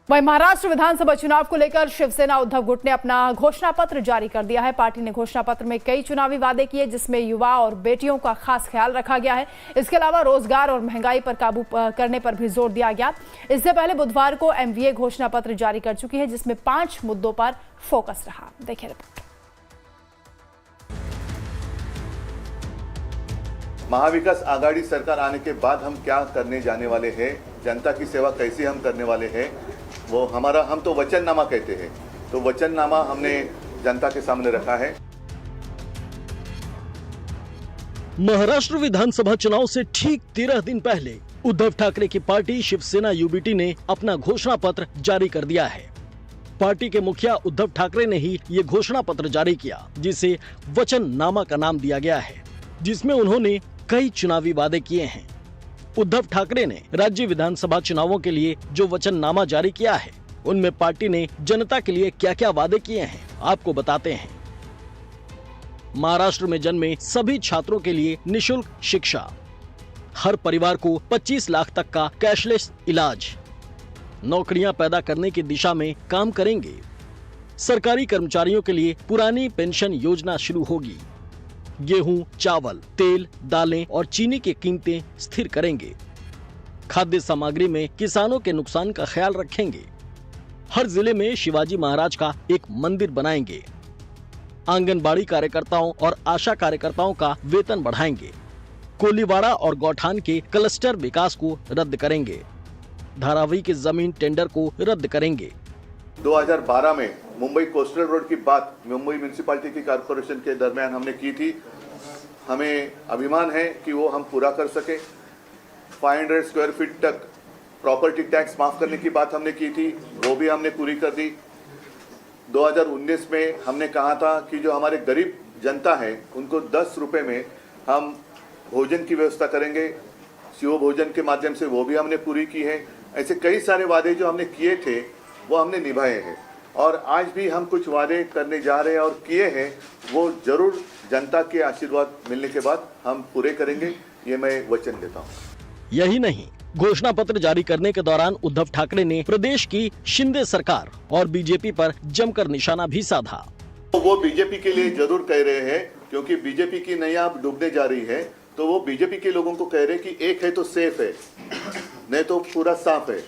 वहीं महाराष्ट्र विधानसभा चुनाव को लेकर शिवसेना उद्धव गुट ने अपना घोषणा पत्र जारी कर दिया है। पार्टी ने घोषणा पत्र में कई चुनावी वादे किए, जिसमें युवा और बेटियों का खास ख्याल रखा गया है। इसके अलावा रोजगार और महंगाई पर काबू करने पर भी जोर दिया गया। इससे पहले बुधवार को एमवीए घोषणा पत्र जारी कर चुकी है, जिसमें 5 मुद्दों पर फोकस रहा। देखिए रिपोर्ट। महाविकास आघाड़ी सरकार आने के बाद हम क्या करने जाने वाले हैं, जनता की सेवा कैसे हम करने वाले हैं, वो हम तो वचननामा कहते हैं, तो वचननामा हमने जनता के सामने रखा है। महाराष्ट्र विधानसभा चुनाव से ठीक 13 दिन पहले उद्धव ठाकरे की पार्टी शिवसेना यूबीटी ने अपना घोषणा पत्र जारी कर दिया है। पार्टी के मुखिया उद्धव ठाकरे ने ही ये घोषणा पत्र जारी किया, जिसे वचननामा का नाम दिया गया है, जिसमें उन्होंने कई चुनावी वादे किए हैं। उद्धव ठाकरे ने राज्य विधानसभा चुनावों के लिए जो वचननामा जारी किया है, उनमें पार्टी ने जनता के लिए क्या क्या वादे किए हैं, आपको बताते हैं। महाराष्ट्र में जन्मे सभी छात्रों के लिए निशुल्क शिक्षा, हर परिवार को 25 लाख तक का कैशलेस इलाज, नौकरियां पैदा करने की दिशा में काम करेंगे। सरकारी कर्मचारियों के लिए पुरानी पेंशन योजना शुरू होगी। गेहूं, चावल, तेल, दालें और चीनी की कीमतें स्थिर करेंगे। खाद्य सामग्री में किसानों के नुकसान का ख्याल रखेंगे। हर जिले में शिवाजी महाराज का एक मंदिर बनाएंगे। आंगनबाड़ी कार्यकर्ताओं और आशा कार्यकर्ताओं का वेतन बढ़ाएंगे। कोलीवाड़ा और गौठान के क्लस्टर विकास को रद्द करेंगे। धारावी की जमीन टेंडर को रद्द करेंगे। 2012 में मुंबई कोस्टल रोड की बात मुंबई म्यूनिसिपैलिटी की कॉर्पोरेशन के दरमियान हमने की थी। हमें अभिमान है कि वो हम पूरा कर सके। 500 स्क्वायर फीट तक प्रॉपर्टी टैक्स माफ करने की बात हमने की थी, वो भी हमने पूरी कर दी। 2019 में हमने कहा था कि जो हमारे गरीब जनता है उनको 10 रुपये में हम भोजन की व्यवस्था करेंगे। शिव भोजन के माध्यम से वो भी हमने पूरी की है। ऐसे कई सारे वादे जो हमने किए थे वो हमने निभाए हैं, और आज भी हम कुछ वादे करने जा रहे हैं और किए हैं, वो जरूर जनता के आशीर्वाद मिलने के बाद हम पूरे करेंगे, ये मैं वचन देता हूँ। यही नहीं, घोषणा पत्र जारी करने के दौरान उद्धव ठाकरे ने प्रदेश की शिंदे सरकार और बीजेपी पर जमकर निशाना भी साधा। वो बीजेपी के लिए जरूर कह रहे हैं, क्योंकि बीजेपी की नैया अब डूबने जा रही है, तो वो बीजेपी के लोगों को कह रहे हैं कि एक है तो सेफ है, नहीं तो पूरा साफ है।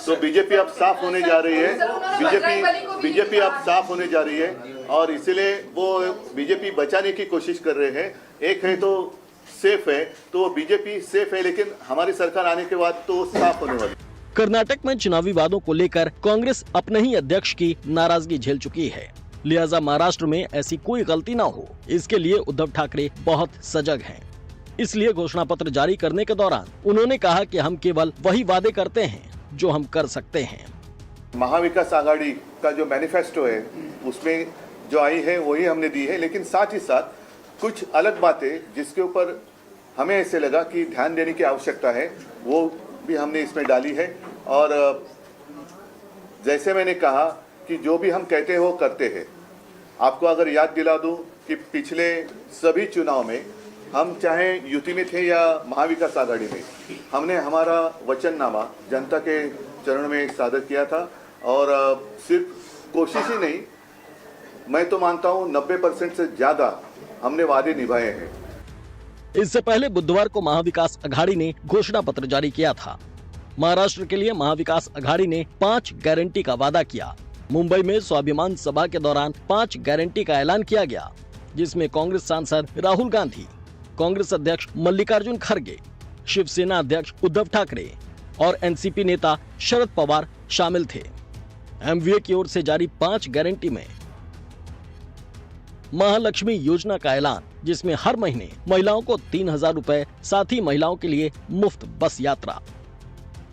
तो बीजेपी अब साफ होने जा रही है, बीजेपी अब साफ होने जा रही है, और इसलिए वो बीजेपी बचाने की कोशिश कर रहे हैं। एक है तो सेफ है, तो वो बीजेपी सेफ है, लेकिन हमारी सरकार आने के बाद तो साफ होने वाली। कर्नाटक में चुनावी वादों को लेकर कांग्रेस अपने ही अध्यक्ष की नाराजगी झेल चुकी है, लिहाजा महाराष्ट्र में ऐसी कोई गलती ना हो, इसके लिए उद्धव ठाकरे बहुत सजग हैं। इसलिए घोषणा पत्र जारी करने के दौरान उन्होंने कहा कि हम केवल वही वादे करते हैं जो हम कर सकते हैं। महाविकास आघाड़ी का जो मैनिफेस्टो है उसमें जो आई है वही हमने दी है, लेकिन साथ ही साथ कुछ अलग बातें जिसके ऊपर हमें ऐसे लगा कि ध्यान देने की आवश्यकता है, वो भी हमने इसमें डाली है। और जैसे मैंने कहा कि जो भी हम कहते हैं वो करते हैं। आपको अगर याद दिला दूं कि पिछले सभी चुनाव में हम चाहे यूटी में थे या महाविकास आघाड़ी में, हमने हमारा वचननामा जनता के चरण में सादर किया था, और सिर्फ कोशिश ही नहीं, मैं तो मानता हूँ 90% से ज्यादा हमने वादे निभाए हैं। इससे पहले बुधवार को महाविकास अघाड़ी ने घोषणा पत्र जारी किया था। महाराष्ट्र के लिए महाविकास अघाड़ी ने 5 गारंटी का वादा किया। मुंबई में स्वाभिमान सभा के दौरान 5 गारंटी का ऐलान किया गया, जिसमें कांग्रेस सांसद राहुल गांधी, कांग्रेस अध्यक्ष मल्लिकार्जुन खड़गे, शिवसेना अध्यक्ष उद्धव ठाकरे और एनसीपी नेता शरद पवार शामिल थे। एमवीए की ओर से जारी 5 गारंटी में महालक्ष्मी योजना का ऐलान, जिसमें हर महीने महिलाओं को 3000 रुपए, साथ ही महिलाओं के लिए मुफ्त बस यात्रा,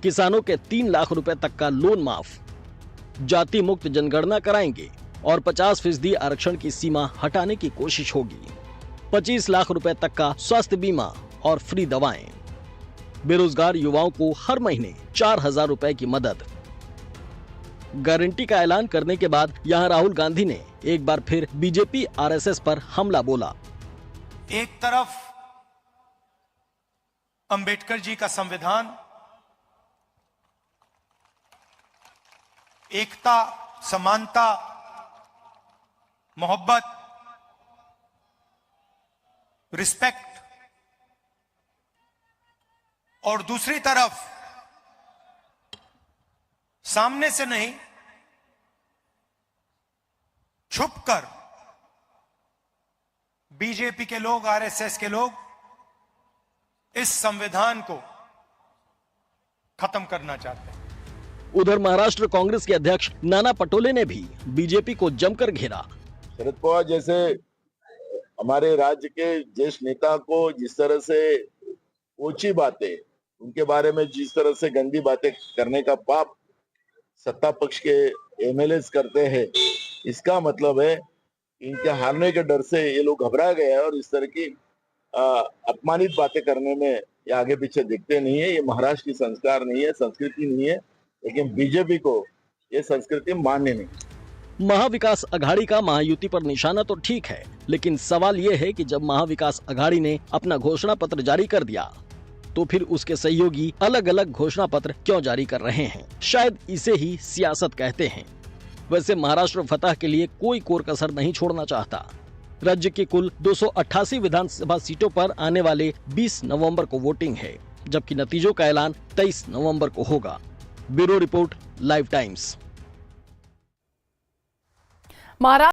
किसानों के 3 लाख रुपए तक का लोन माफ, जाति मुक्त जनगणना कराएंगे और 50% आरक्षण की सीमा हटाने की कोशिश होगी। 25 लाख रुपए तक का स्वास्थ्य बीमा और फ्री दवाएं, बेरोजगार युवाओं को हर महीने 4000 रुपए की मदद। गारंटी का ऐलान करने के बाद यहां राहुल गांधी ने एक बार फिर बीजेपी आरएसएस पर हमला बोला। एक तरफ अंबेडकर जी का संविधान, एकता, समानता, मोहब्बत, रिस्पेक्ट, और दूसरी तरफ सामने से नहीं, छुपकर बीजेपी के लोग, आरएसएस के लोग इस संविधान को खत्म करना चाहते हैं। उधर महाराष्ट्र कांग्रेस के अध्यक्ष नाना पटोले ने भी बीजेपी को जमकर घेरा। शरद पवार जैसे हमारे राज्य के ज्येष्ठ नेता को जिस तरह से ऊंची बातें, उनके बारे में जिस तरह से गंदी बातें करने का पाप सत्ता पक्ष के एमएलए करते हैं, इसका मतलब है इनके हारने के डर से ये लोग घबरा गए हैं और इस तरह की अपमानित बातें करने में ये आगे पीछे दिखते नहीं है। ये महाराष्ट्र की संस्कार नहीं है, संस्कृति नहीं है, लेकिन बीजेपी को ये संस्कृति मान्य नहीं। महाविकास अघाड़ी का महायुति पर निशाना तो ठीक है, लेकिन सवाल ये है कि जब महाविकास अघाड़ी ने अपना घोषणा पत्र जारी कर दिया तो फिर उसके सहयोगी अलग अलग घोषणा पत्र क्यों जारी कर रहे हैं? शायद इसे ही सियासत कहते हैं। वैसे महाराष्ट्र फतह के लिए कोई कोर कसर नहीं छोड़ना चाहता। राज्य की कुल 288 विधानसभा सीटों पर आने वाले 20 नवंबर को वोटिंग है, जबकि नतीजों का ऐलान 23 नवंबर को होगा। Bureau report, live times. Maharashtra